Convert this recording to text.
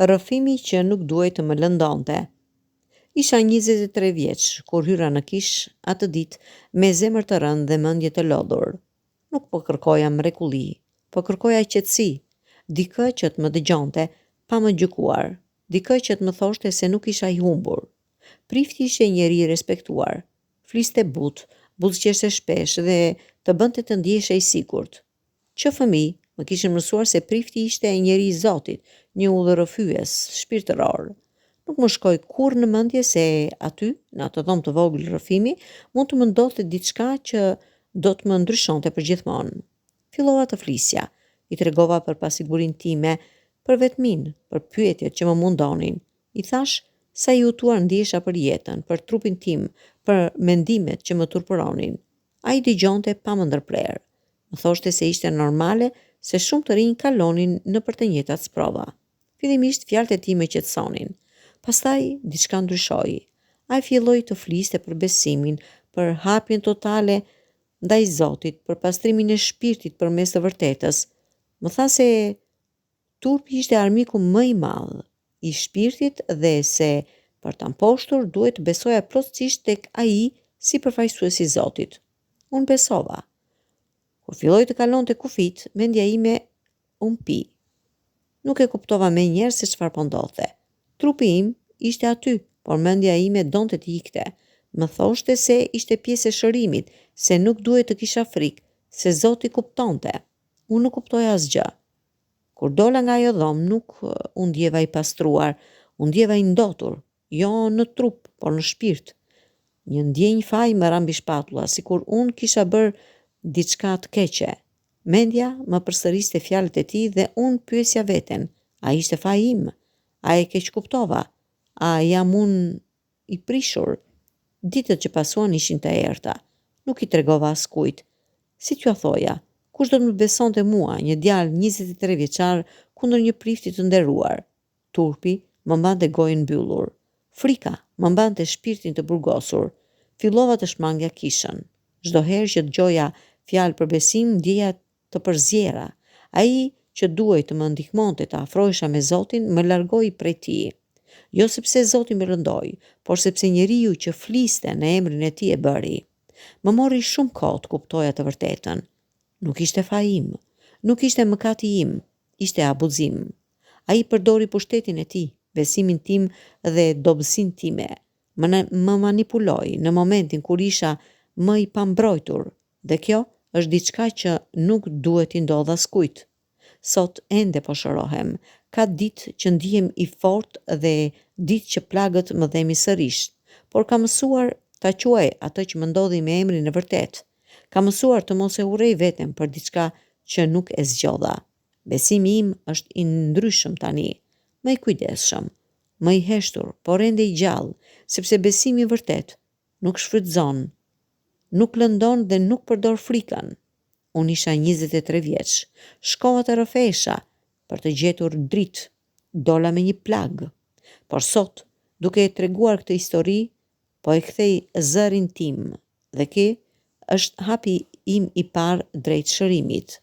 Rrëfimi që nuk duhej të më lëndonte. Isha 23 vjeç kur hyra në kish atë ditë me zemër të rëndë dhe mendje të lodhur. Nuk po kërkoja mrekulli, po kërkoja qetësi, dikë që të më dëgjonte pa më gjykuar, dikë që të më thoshte se nuk isha i humbur. Prifti ishte njeri i respektuar, fliste butë, buzëqeshte shpesh dhe të bënte të ndiheshe i sigurt. Që fëmijë më kishin mësuar se prifti ishte njeri i Zotit, një udhërrëfyes shpirtëror. Nuk më shkoi kurrë në mendje se aty, në atë dhomë të vogël rrëfimi, mund të më ndodhte diçka që do të më ndryshonte përgjithmonë. Fillova të flisja, i tregova për pasigurinë time, për vetminë, për pyetjet që më mundonin. I thash sa i hutuar ndihesha për jetën, për trupin tim, për mendimet që më turpëronin. Ai dëgjonte pa më ndërprerë. Më thoshte se ishte normale se shumë të rinj kalonin nëpër të njëjtat sprova. Fillimisht fjalët e tij më qetësonin. Pastaj diçka ndryshoi. Ai filloi të fliste për besimin, për hapjen totale ndaj Zotit, për pastrimin e shpirtit përmes të vërtetës. Më tha se turpi ishte armiku më i madh i shpirtit dhe se për ta mposhtur duhet të besoja plotësisht tek ai si përfaqësues i Zotit. Unë besova. Kur filloi të kalonte kufit, mendja ime u mpi. Nuk e kuptova menjëherë se çfarë po ndodhte. Trupi im ishte aty, por mendja ime donte të ikte. Më thoshte se ishte pjesë e shërimit, se nuk duhet të kisha frikë, se Zoti kuptonte. Unë nuk kuptoja asgjë. Kur dola nga ajo dhomë, nuk u ndjeva i pastruar, u ndjeva i ndotur, jo në trup, por në shpirt. Një ndjenjë faj më ra mbi shpatulla, sikur unë kisha bërë diçka të keqe. Mendja më përsëriste fjalët e tij dhe unë pyesja veten, a ishte faji im? A e keq kuptova? A jam unë i prishur? Ditët që pasuan ishin të errta. Nuk i tregova askujt. Si t'ju thoja, kush do të më besonte mua, një djalë 23 vjeçar kundër një prifti të nderuar? Turpi më mbante gojën mbyllur. Frika më mbante shpirtin të burgosur. Fillova të shmangja kishën. Çdo herë që dëgjoja fjalë për besim, ndjeja të përzjera. Ai që duhej të më ndihmonte të afrohesha me Zotin, më largoi prej tij. Jo sepse Zoti më rëndoi, por sepse njeriu që fliste në emrin e tij e bëri. Më mori shumë kohë të kuptoja të vërtetën. Nuk ishte faji im, nuk ishte mëkati im, ishte abuzim. Ai përdori pushtetin e tij, besimin tim dhe dobësinë time. Më manipuloi në momentin kur isha më i pambrojtur, dhe kjo është diçka që nuk duhet i ndodh askujt. Sot ende po shërohem, ka ditë që ndihem i fortë dhe ditë që plagët më dhemi sërish, por kam mësuar ta quaj atë që më ndodhi me emrin e vërtet. Kam mësuar të mos e urrej veten për diçka që nuk e zgjodha. Besimi im është i ndryshëm tani, më i kujdesshëm, më i heshtur, por ende i gjallë, sepse besimi i vërtet nuk shfrytëzon, nuk lëndon dhe nuk përdor frikën. Unë isha 23 vjeç, shkova të rrëfesha për të gjetur dritë, dola me një plag. Por sot, duke e treguar këtë histori, po e kthej zërin tim dhe ky është hapi im i parë drejt shërimit.